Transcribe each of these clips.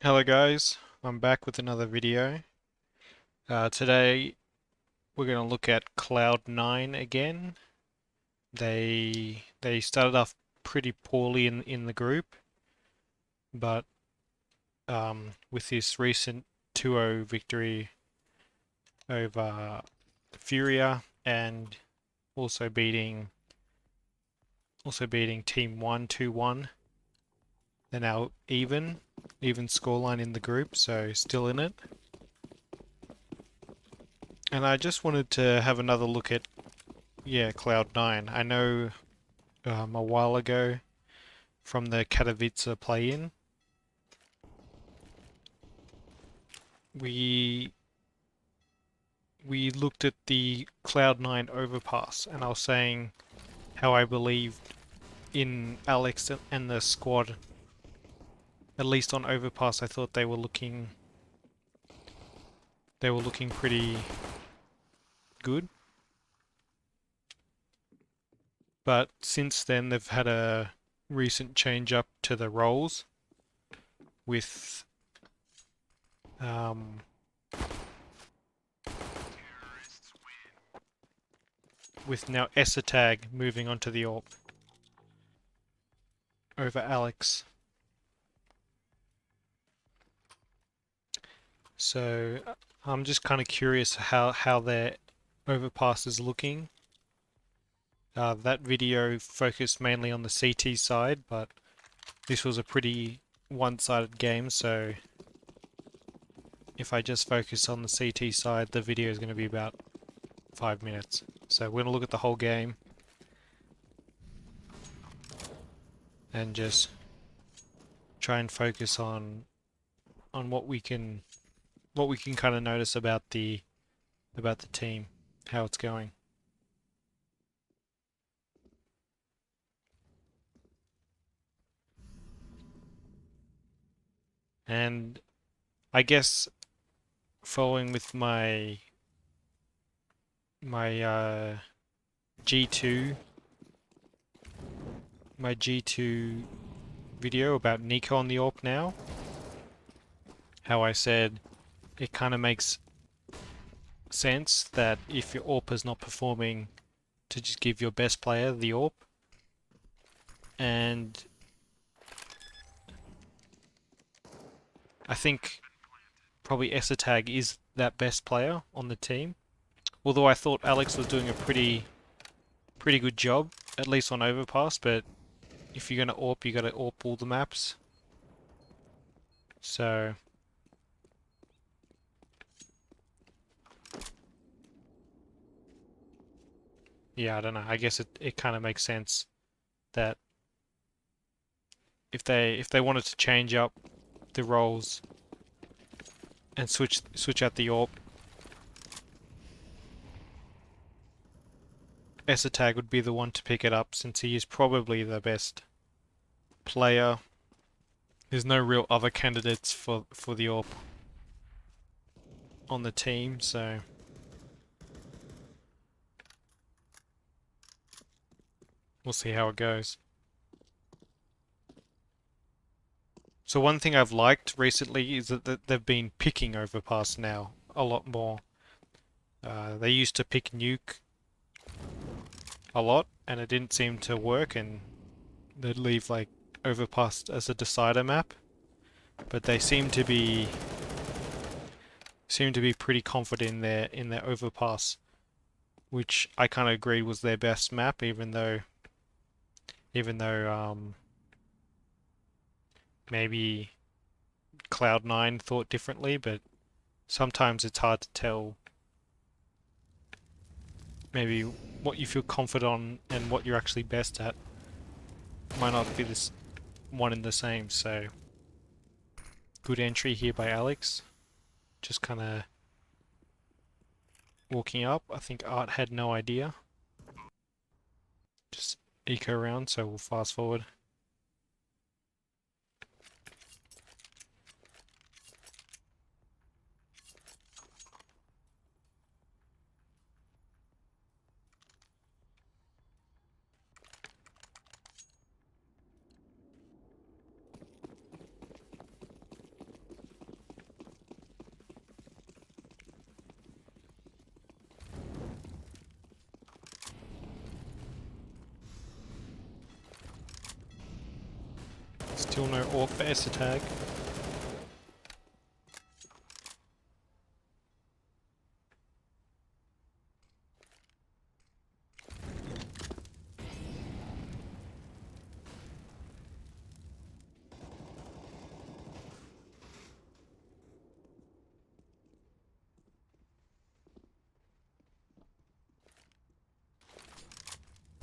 Hello guys, I'm back with another video. Today we're going to look at Cloud9 again. They started off pretty poorly in the group, but with this recent 2-0 victory over Furia and also beating Team 1 2-1, they're now even scoreline in the group, so still in it. And I just wanted to have another look at Cloud9. I know a while ago from the Katowice play-in, we we looked at the Cloud9 overpass, and I was saying how I believed in Alex and the squad. At least on overpass, I thought they were looking pretty good. But since then, they've had a recent change up to the roles with um, now es3tag moving onto the AWP over Alex. So I'm just kind of curious how their overpass is looking. That video focused mainly on the CT side, but this was a pretty one-sided game, so if I just focus on the CT side, the video is going to be about 5 minutes. So we're going to look at the whole game and just try and focus on what we can kind of notice about the team, how it's going. And I guess following with my G2 my G2 video about Nico on the AWP now, how I said it kind of makes sense that if your AWP is not performing, to just give your best player the AWP. And I think probably es3tag is that best player on the team. Although I thought Alex was doing a pretty good job, at least on overpass, but if you're gonna AWP, you gotta AWP all the maps. So yeah, I don't know. I guess it kind of makes sense that if they wanted to change up the roles and switch out the AWP, es3tag would be the one to pick it up since he is probably the best player. There's no real other candidates for the AWP on the team, so we'll see how it goes. So one thing I've liked recently is that they've been picking overpass now a lot more. They used to pick nuke a lot, and it didn't seem to work, and they'd leave like overpass as a decider map. But they seem to be pretty confident in their overpass, which I kind of agreed was their best map, even though maybe Cloud9 thought differently, but sometimes it's hard to tell maybe what you feel confident on and what you're actually best at might not be this one and the same. So good entry here by Alex, just kind of walking up. I think Art had no idea, just eco around, so we'll fast forward. Still no AWP for es3tag.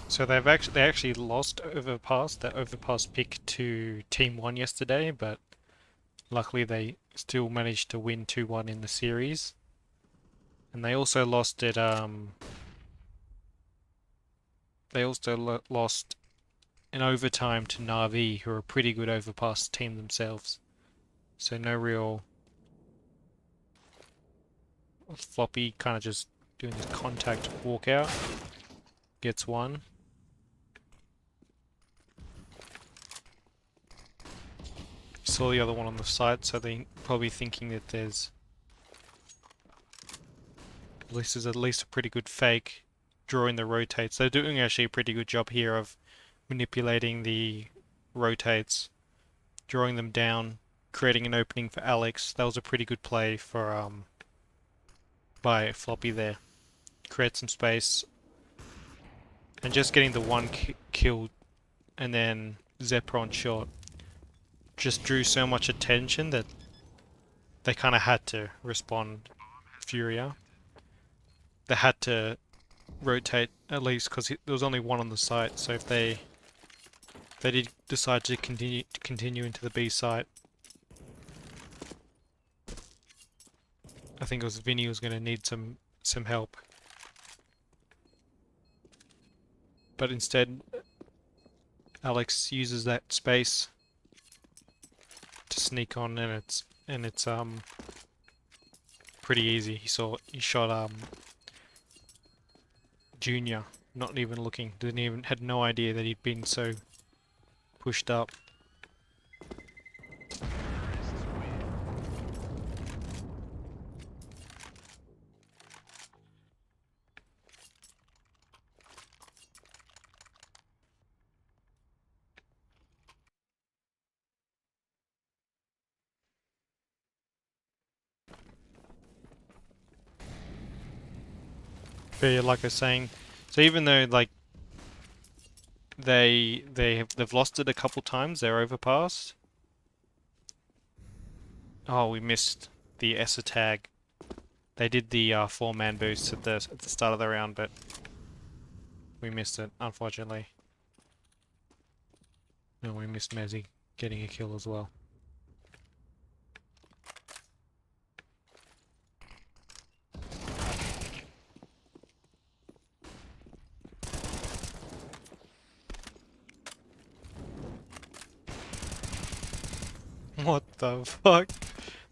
So they actually lost overpass, that overpass pick to Team 1 yesterday, but luckily they still managed to win 2-1 in the series. And they also lost it lost in overtime to Na'Vi, who are a pretty good overpass team themselves. So no real floppy, kind of just doing this contact walkout. Gets one. Saw the other one on the side, so they're probably thinking that this is at least a pretty good fake, drawing the rotates. They're doing actually a pretty good job here of manipulating the rotates, drawing them down, creating an opening for Alex. That was a pretty good play for by Floppy there. Create some space, and just getting the one kill, and then Zephyr on shot just drew so much attention that they kind of had to respond. Furia. They had to rotate at least because there was only one on the site. So if they did decide to continue into the B site, I think it was Vinny was going to need some help. But instead, Alex uses that space to sneak on, and it's pretty easy. He shot Junior, not even looking, had no idea that he'd been so pushed up. But yeah, like I was saying, so even though like they've lost it a couple times, they're overpassed. Oh, we missed the es3tag. They did the 4-man boost at the start of the round, but we missed it, unfortunately. And we missed Mezzy getting a kill as well. What the fuck?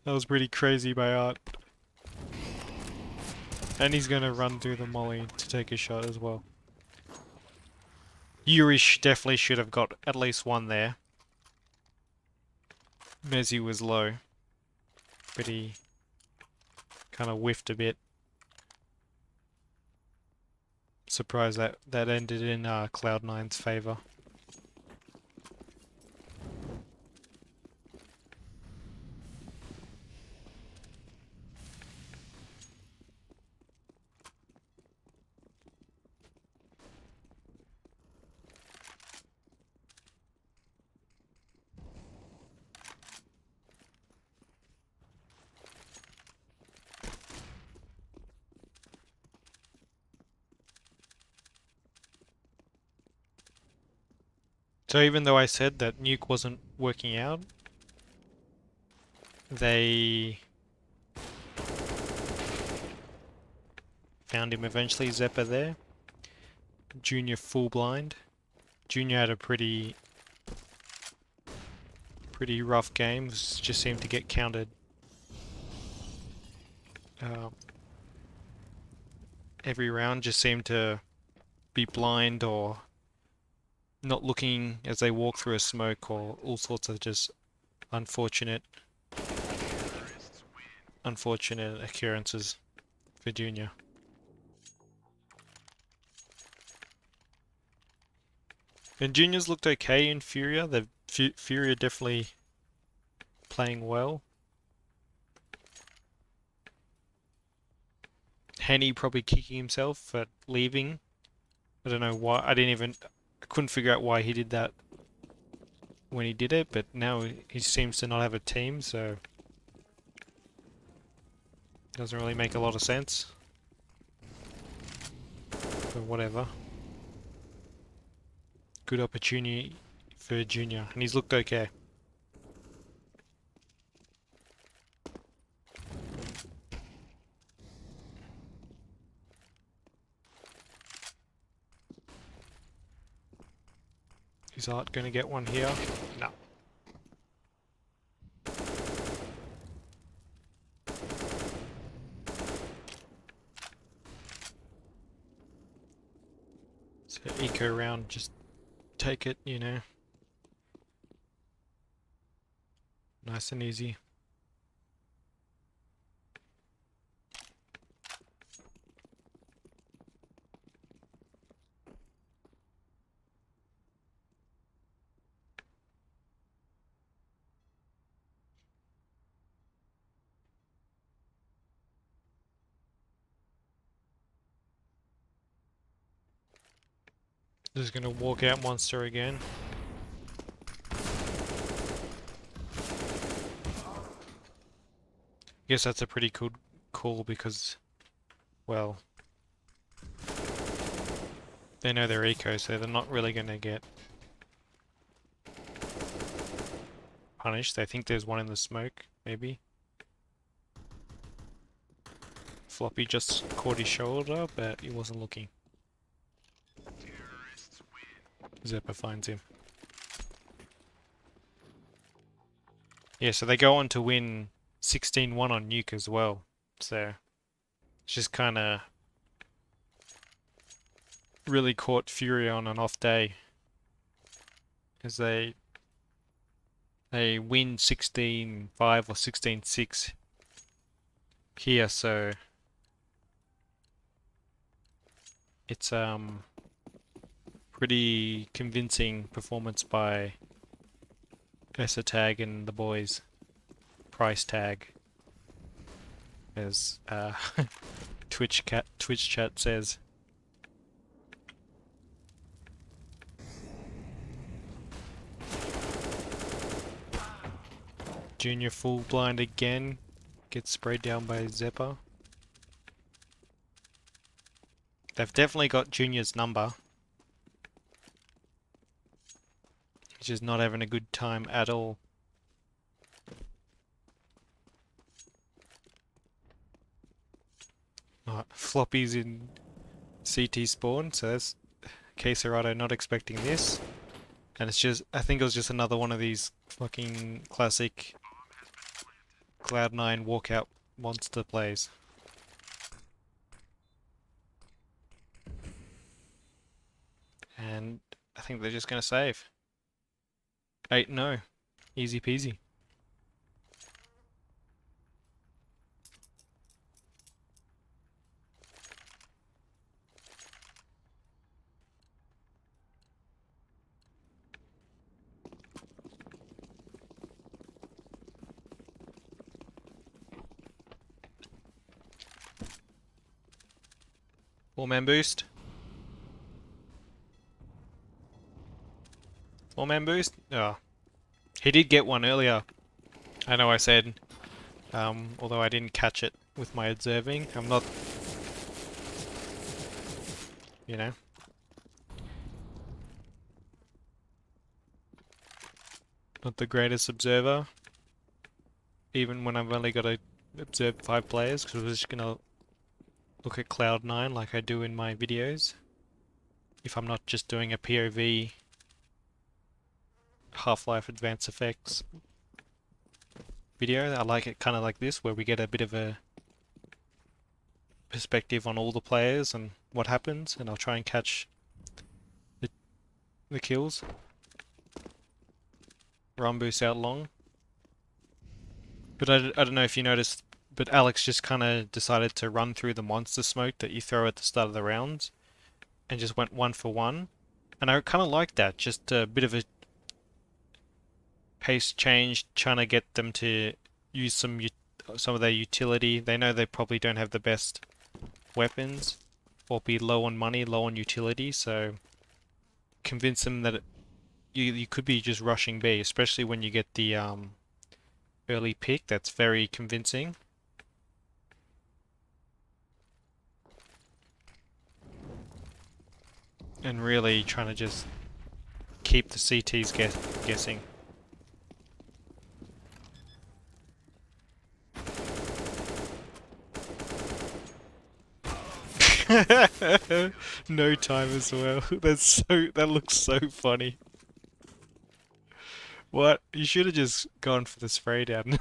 That was pretty crazy by Art. And he's gonna run through the molly to take a shot as well. Yuri definitely should have got at least one there. Mezzy was low, but he kind of whiffed a bit. Surprised that ended in Cloud9's favor. So even though I said that Nuke wasn't working out, they found him eventually, Zephyr there. Junior full blind. Junior had a pretty rough game, just seemed to get countered every round, just seemed to be blind or not looking as they walk through a smoke, or all sorts of just unfortunate occurrences for Junior. And Junior's looked okay in Furia. They've Fury are definitely playing well. Henny probably kicking himself for leaving. I don't know why. I couldn't figure out why he did that when he did it, but now he seems to not have a team, so doesn't really make a lot of sense. But whatever. Good opportunity for Junior, and he's looked okay. Is Art going to get one here? No. So eco round, just take it, you know. Nice and easy. Just gonna walk out monster again. Guess that's a pretty cool call because, well, they know they're eco, so they're not really gonna get punished. They think there's one in the smoke, maybe. Floppy just caught his shoulder, but he wasn't looking. Zeppa finds him. Yeah, so they go on to win 16-1 on Nuke as well. So it's just kind of really caught Fury on an off day, as they win 16-5 or 16-6 here. So it's pretty convincing performance by es3tag's and the boys. Price tag, as Twitch chat says. Junior full blind again, gets sprayed down by Zeppa. They've definitely got Junior's number. He's just not having a good time at all. Floppy's in CT spawn, so that's Quesarado not expecting this. And it's just, I think it was just another one of these fucking classic Cloud9 walkout monster plays. And I think they're just gonna save. 8-0. Easy peasy. Four-man boost. Four-man boost? Oh. He did get one earlier. I know I said, although I didn't catch it with my observing. I'm not, you know. Not the greatest observer. Even when I've only got to observe 5 players, because I was just gonna look at Cloud9 like I do in my videos. If I'm not just doing a POV Half-Life Advanced Effects video. I like it kind of like this, where we get a bit of a perspective on all the players and what happens, and I'll try and catch the kills. Run boost out long. But I don't know if you noticed, but Alex just kind of decided to run through the monster smoke that you throw at the start of the rounds, and just went 1 for 1. And I kind of like that, just a bit of a pace change, trying to get them to use some of their utility. They know they probably don't have the best weapons or be low on money, low on utility, so convince them that you could be just rushing B, especially when you get the early pick. That's very convincing. And really trying to just keep the CTs guessing. No time as well. That looks so funny. What? You should have just gone for the spray down.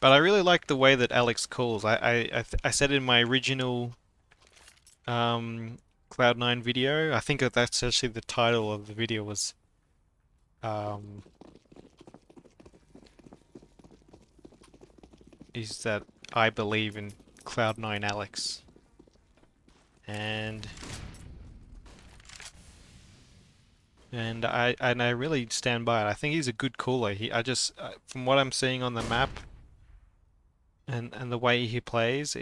But I really like the way that Alex calls. I said in my original Cloud9 video, I think that's actually the title of the video was is that I believe in Cloud9 Alex. And I really stand by it. I think he's a good caller. From what I'm seeing on the map and the way he plays,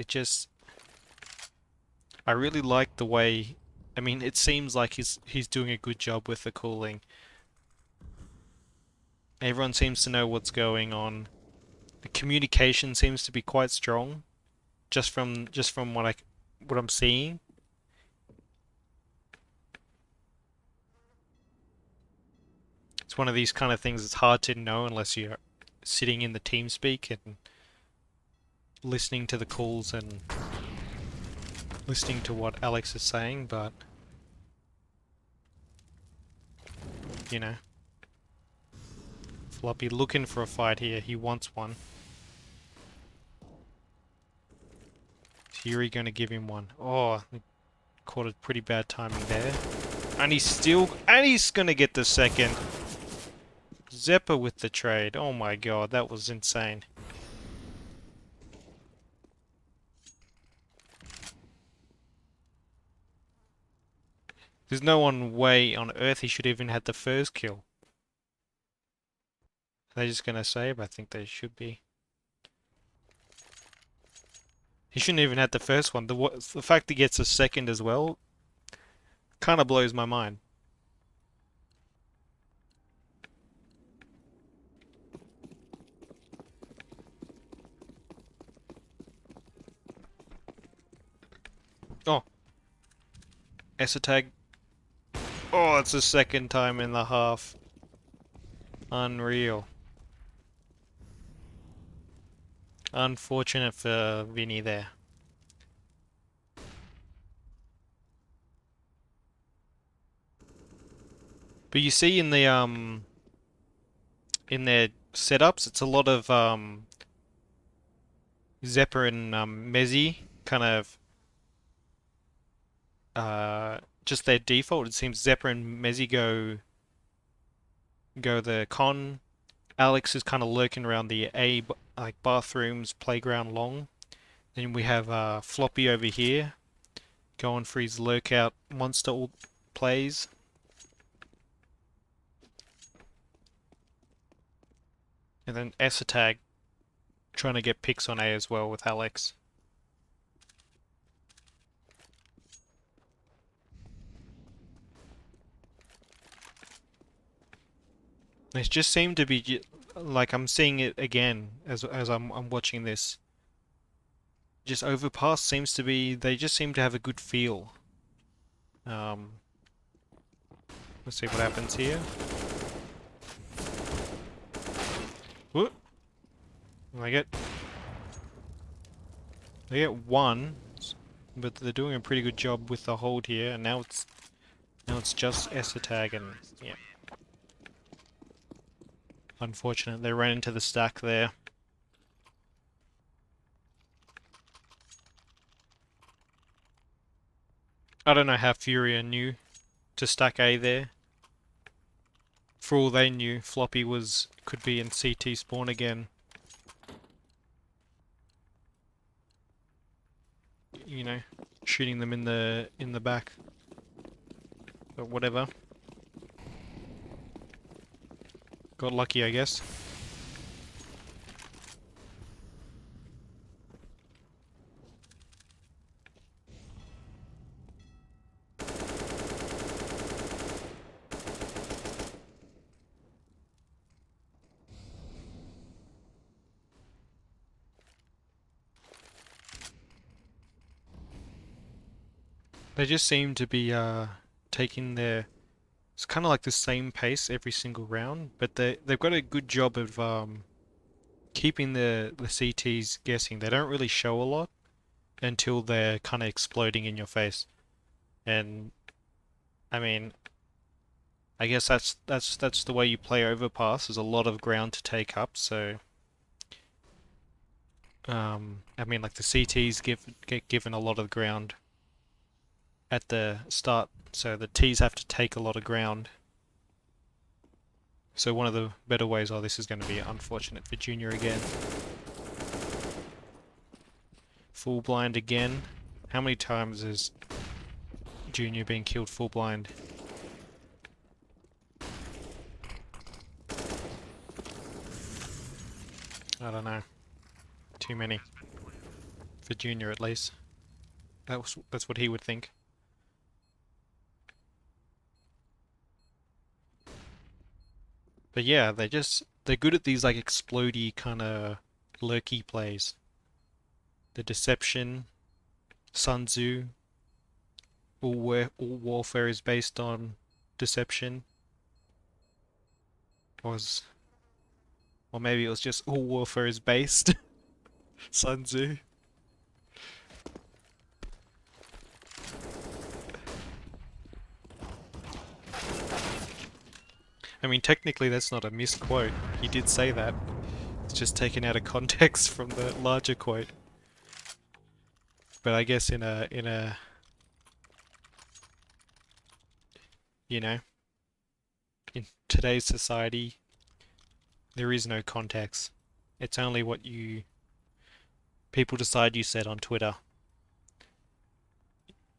I really like the way. I mean, it seems like he's doing a good job with the calling. Everyone seems to know what's going on. The communication seems to be quite strong, just from what I'm seeing. It's one of these kind of things that's hard to know unless you're sitting in the TeamSpeak and listening to the calls and listening to what Alex is saying, but you know, Floppy looking for a fight here. He wants one. Is Yuri going to give him one? Oh, caught a pretty bad timing there. And he's going to get the second. Zeppa with the trade. Oh my god, that was insane. There's no one way on earth he should even had the first kill. Are they just gonna save? I think they should be. He shouldn't even had the first one. The fact he gets a second as well kind of blows my mind. Oh, es3tag. Oh, it's the second time in the half. Unreal. Unfortunate for Vinny there. But you see in the in their setups, it's a lot of Zeppa and Mezzy kind of just their default. It seems Zeppa and Mezzy go the con. Alex is kind of lurking around the like bathrooms, playground long. Then we have Floppy over here going for his lurkout monster plays. And then es3tag trying to get picks on A as well with Alex. It just seemed to be like I'm seeing it again as I'm watching this. Just overpass seems to be they just seem to have a good feel. Let's see what happens here. Whoop. They get one, but they're doing a pretty good job with the hold here, and now it's just es3tag and yeah. Unfortunate, they ran into the stack there. I don't know how Furia knew to stack A there. For all they knew, Floppy could be in CT spawn again. You know, shooting them in the back. But whatever. Got lucky, I guess. They just seem to be taking their... It's kind of like the same pace every single round, but they've got a good job of keeping the CTs guessing. They don't really show a lot until they're kind of exploding in your face. And I mean, I guess that's the way you play overpass. There's a lot of ground to take up, so I mean, like the CTs get given a lot of ground at the start, so the Ts have to take a lot of ground. So one of the better ways, oh, this is going to be unfortunate for Junior again. Full blind again. How many times has Junior been killed full blind? I don't know. Too many. For Junior at least. That's what he would think. But yeah, they're good at these like explodey kinda lurky plays. The deception, Sun Tzu, all warfare is based on deception. Was or maybe it was just all warfare is based. Sun Tzu. I mean, technically that's not a misquote. He did say that. It's just taken out of context from the larger quote. But I guess in a you know, in today's society, there is no context. It's only what people decide you said on Twitter.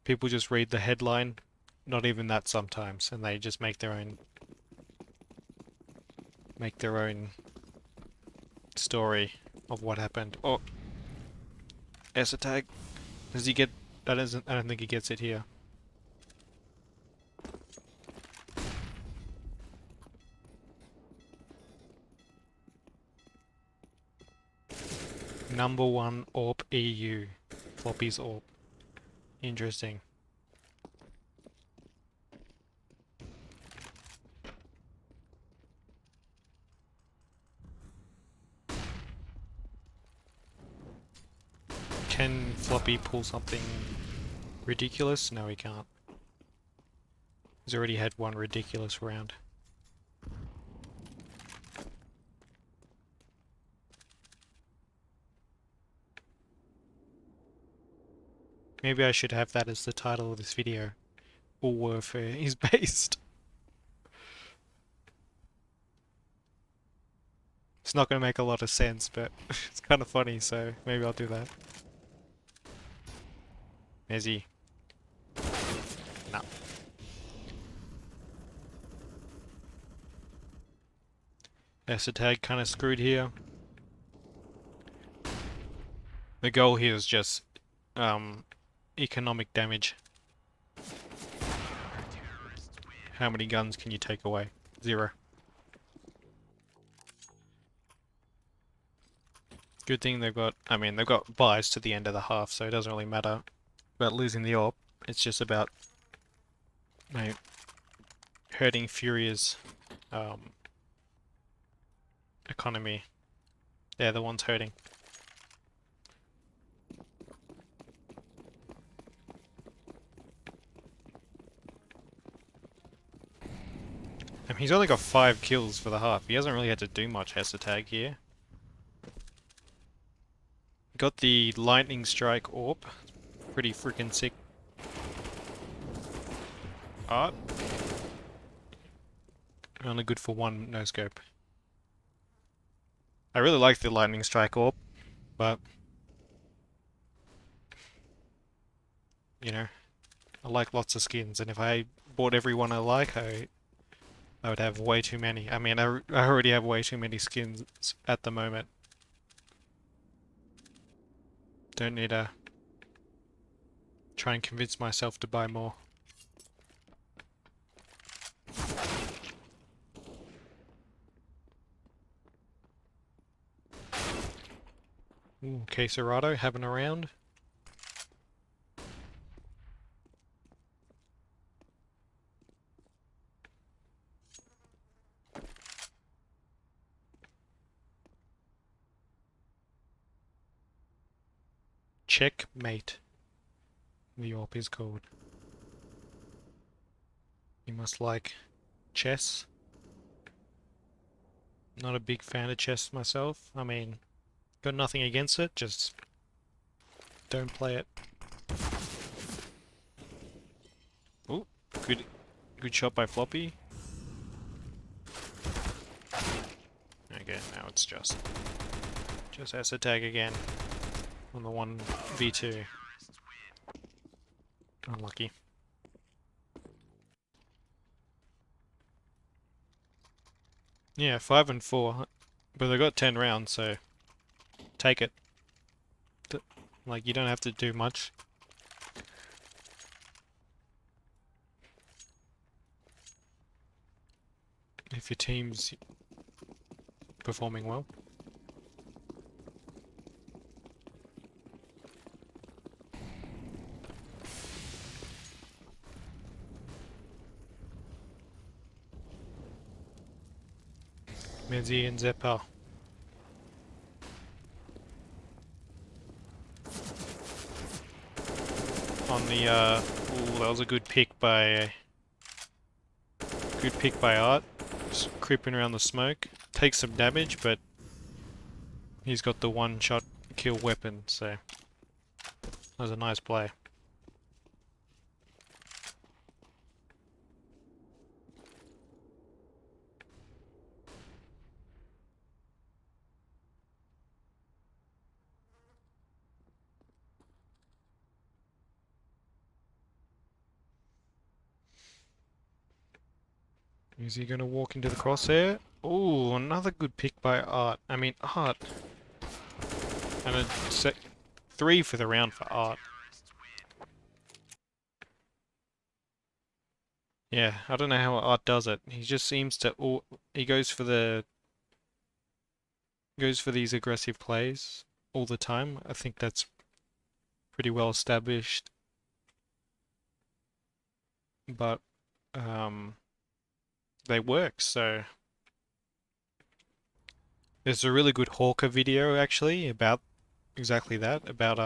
People just read the headline, not even that sometimes, and they just make their own story of what happened. Oh, es3tag. Does he get? I don't think he gets it here. Number 1 AWP EU. Floppy's AWP. Interesting. Can Floppy pull something ridiculous? No, he can't. He's already had one ridiculous round. Maybe I should have that as the title of this video. All warfare is based. It's not going to make a lot of sense, but it's kind of funny, so maybe I'll do that. Mezzy. No. es3tag kind of screwed here. The goal here is just economic damage. How many guns can you take away? 0. Good thing they've got buys to the end of the half, so it doesn't really matter about losing the AWP. It's just about, you know, hurting Furia's economy. They're the ones hurting. He's only got 5 kills for the half. He hasn't really had to do much es3tag here. Got the lightning strike AWP. Pretty freaking sick art. Only good for 1 no scope. I really like the lightning strike AWP, but you know, I like lots of skins, and if I bought everyone I like, I would have way too many. I mean, I already have way too many skins at the moment. Don't need to try and convince myself to buy more. Ooh, Quesarado having a round. Checkmate. The AWP is called. You must like chess. Not a big fan of chess myself. I mean, got nothing against it, just don't play it. Ooh, good shot by Floppy. Okay, now it's just es3tag again on the 1v2. Unlucky. Yeah, 5 and 4, but they got 10 rounds, so take it. Like, you don't have to do much. If your team's performing well. Mezzi and Zeppa. On the ooh, that was a good pick by Art. Just creeping around the smoke. Takes some damage, but he's got the one-shot kill weapon, so that was a nice play. Is he gonna walk into the crosshair? Ooh, another good pick by Art. I mean, Art. And a 3 for the round for Art. Yeah, I don't know how Art does it. He just seems to. He goes for these aggressive plays all the time. I think that's pretty well established. But they work, so there's a really good Hawker video actually about exactly that, about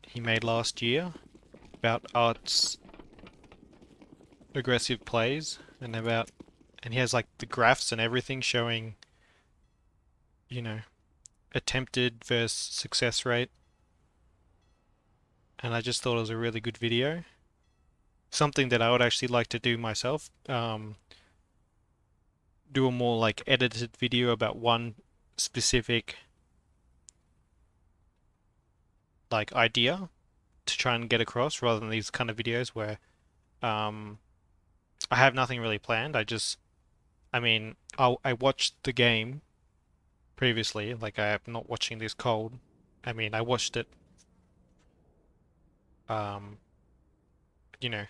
he made last year about Art's aggressive plays and he has like the graphs and everything showing, you know, attempted versus success rate. And I just thought it was a really good video. Something that I would actually like to do myself. Do a more like edited video about one specific like idea to try and get across, rather than these kind of videos where I have nothing really planned. I mean, I watched the game previously, like I am not watching this cold. I mean, I watched it, um, you know,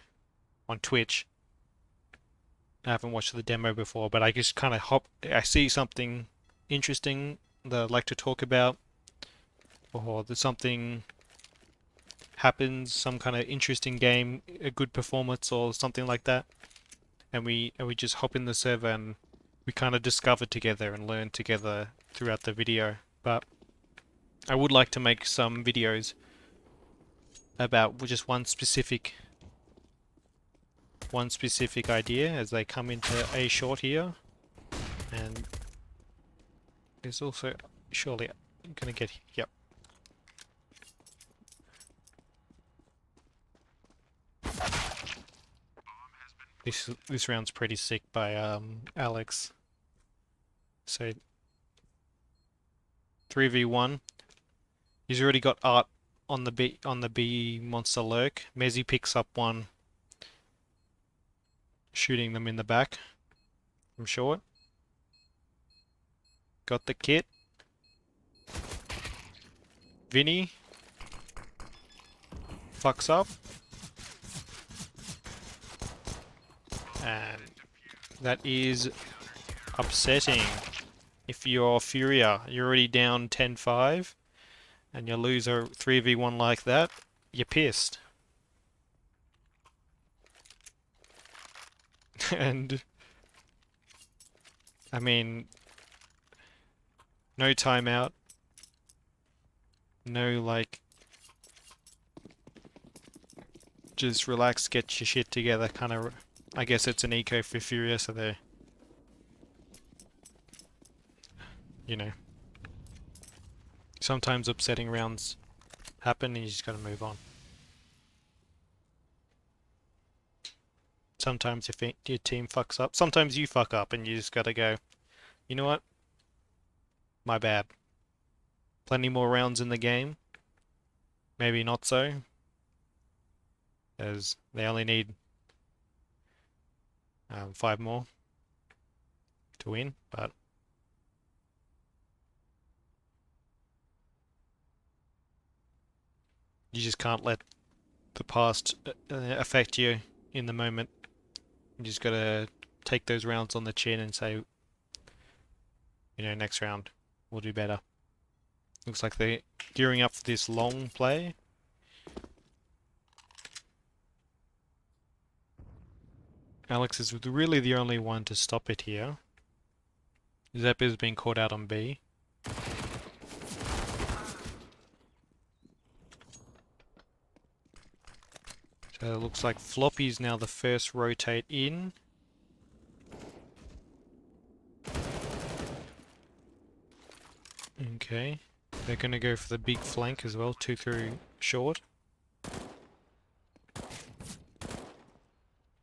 on Twitch. I haven't watched the demo before, but I just kind of I see something interesting that I'd like to talk about, or there's something happens, some kind of interesting game, a good performance or something like that, and we just hop in the server and we kind of discover together and learn together throughout the video. But I would like to make some videos about just one specific idea as they come into a short here, and there's also surely gonna get, yep. This round's pretty sick by Alex. So 3v1. He's already got Art on the B monster lurk. Mezzi picks up one. shooting them in the back from short. Got the kit. Vinny fucks up. And that is upsetting. If you're Furia, you're already down 10-5, and you lose a 3v1 like that, you're pissed. And I mean, no timeout, no like, just relax, get your shit together kind of. I guess it's an eco for Furia, so they're, you know, sometimes upsetting rounds happen and you just gotta move on. Sometimes your team fucks up. Sometimes you fuck up and you just gotta go, you know what? My bad. Plenty more rounds in the game. Maybe not so. As they only need 5 more to win, but you just can't let the past affect you in the moment. You just gotta take those rounds on the chin and say, you know, next round we'll do better. Looks like they're gearing up for this long play. Alex is really the only one to stop it here. Zepp is being caught out on B. So it looks like Floppy's now the first rotate in. Okay. They're going to go for the big flank as well, 2 through short.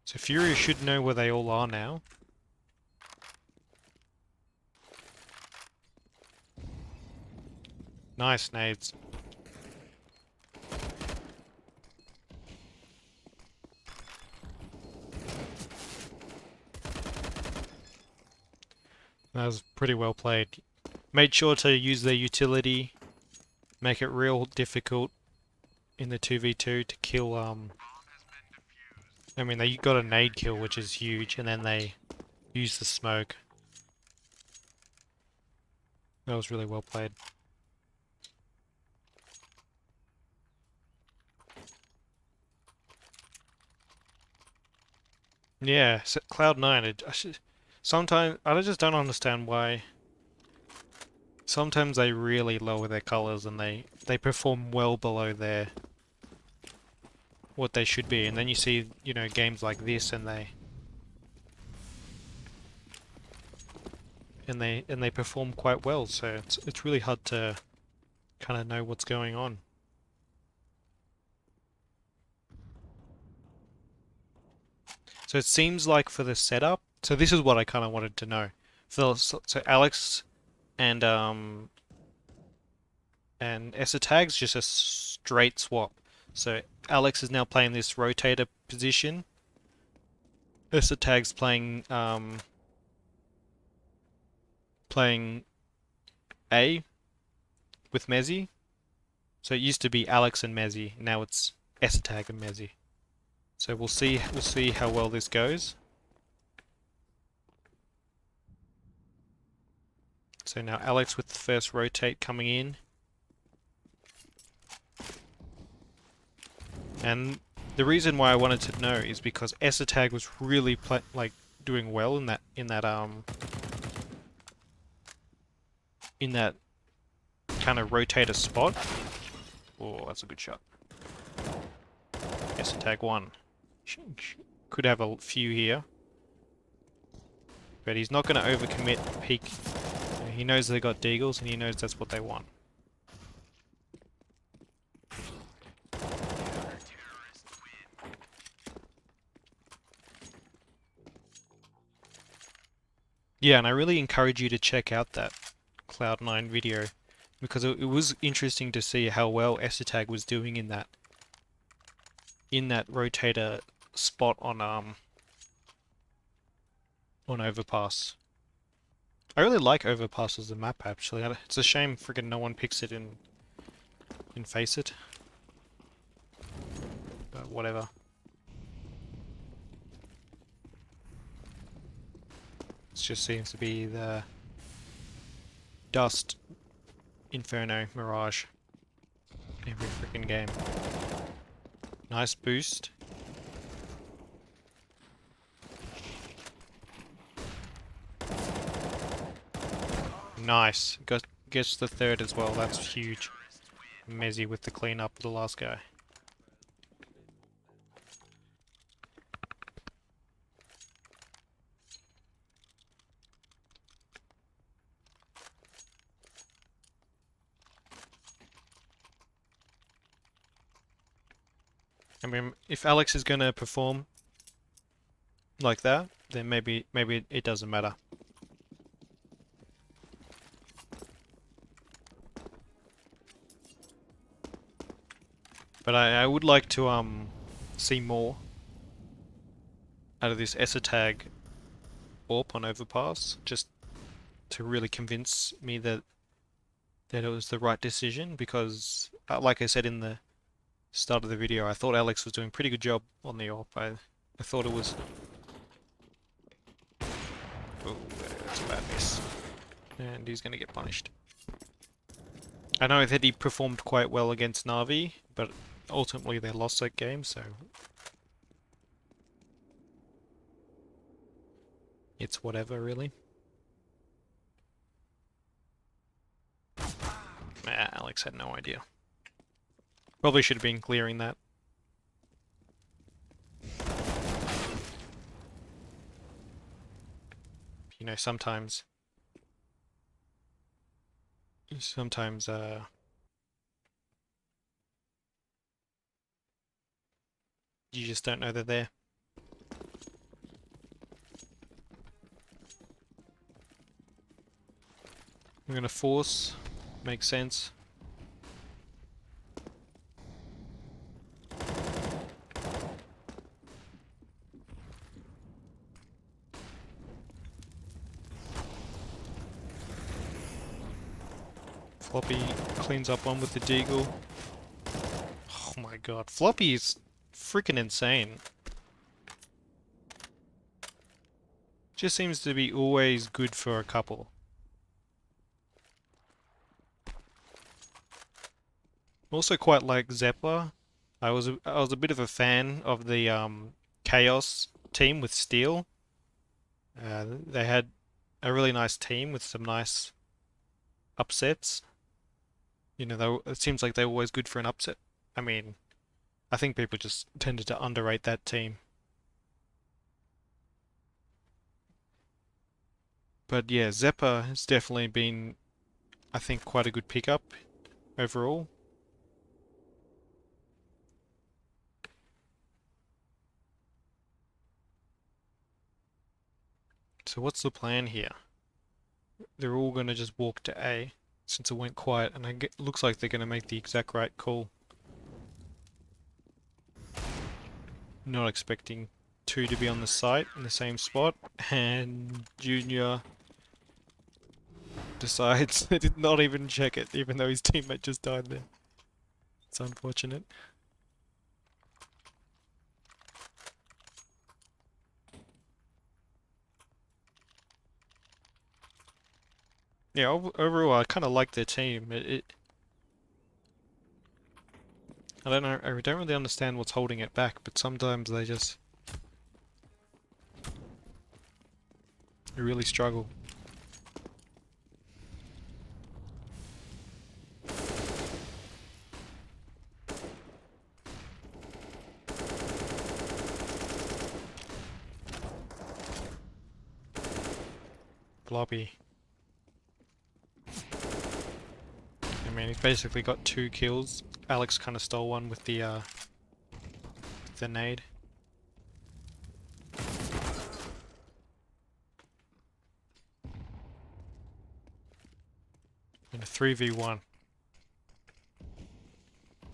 So Fury should know where they all are now. Nice nades. That was pretty well played. Made sure to use their utility, make it real difficult in the 2v2 to kill, I mean, they got a nade kill, which is huge, and then they used the smoke. That was really well played. Yeah, so Cloud9, sometimes, I just don't understand why. Sometimes they really lower their colors and they perform well below their what they should be, and then you see, you know, games like this and they perform quite well, so it's really hard to kind of know what's going on. So it seems like for the setup, so this is what I kind of wanted to know. So Alex and es3tag's just a straight swap. So Alex is now playing this rotator position. es3tag's playing A with Mezzy. So it used to be Alex and Mezzy, now it's es3tag and Mezzy. So we'll see how well this goes. So now Alex with the first rotate coming in. And the reason why I wanted to know is because es3tag was really doing well in that kind of rotator spot. Oh, that's a good shot. es3tag won. Could have a few here, but he's not going to overcommit peak. He knows they got deagles and he knows that's what they want. Yeah, and I really encourage you to check out that Cloud9 video, because it was interesting to see how well es3tag was doing in that rotator spot on on Overpass. I really like Overpass as a map, actually. It's a shame friggin' no one picks it in Face It. But whatever. It just seems to be the Dust, Inferno, Mirage. Every freaking game. Nice boost. Nice. Gets the third as well. That's huge. Mezzy with the cleanup of the last guy. I mean, if Alex is gonna perform like that, then maybe it doesn't matter. But I would like to see more out of this es3tag AWP on Overpass, just to really convince me that it was the right decision, because like I said in the start of the video, I thought Alex was doing a pretty good job on the AWP. I thought it was... Oh, that's a bad miss. And he's gonna get punished. I know that he performed quite well against Na'Vi, but ultimately they lost that game, so... it's whatever, really. Alex had no idea. Probably should have been clearing that. You know, sometimes you just don't know they're there. I'm gonna force. Makes sense. Floppy cleans up one with the deagle. Oh my god, Floppy is freaking insane. Just seems to be always good for a couple. Also quite like Zepler. I was a bit of a fan of the Chaos team with Steel. They had a really nice team with some nice upsets. You know, it seems like they're always good for an upset. I mean, I think people just tended to underrate that team. But yeah, Zeppa has definitely been, I think, quite a good pickup overall. So what's the plan here? They're all going to just walk to A since it went quiet, and it looks like they're going to make the exact right call. Not expecting two to be on the site in the same spot, and Junior decides they did not even check it, even though his teammate just died there. It's unfortunate. Yeah, overall I kind of like their team. I don't know, I don't really understand what's holding it back, but sometimes they just really struggle. Floppy. I mean, he's basically got 2 kills. Alex kind of stole one with the nade. In a 3v1.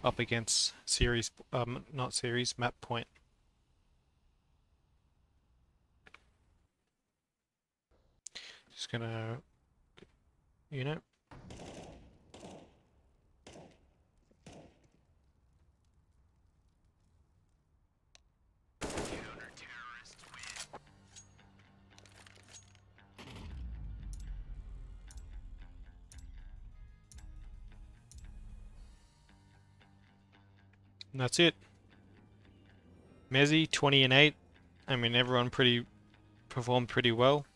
Up against series, not series, map point. Just gonna, you know. And that's it. Mezzy 20 and 8. I mean, everyone performed pretty well.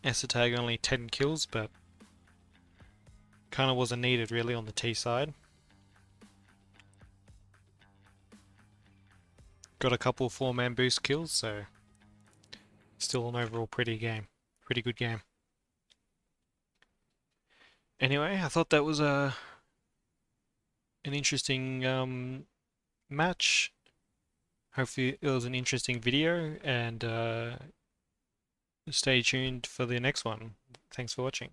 es3tag only 10 kills, but kind of wasn't needed really on the T side. Got a couple 4-man boost kills, so still an overall pretty good game. Anyway, I thought that was an interesting match. Hopefully it was an interesting video, and stay tuned for the next one. Thanks for watching.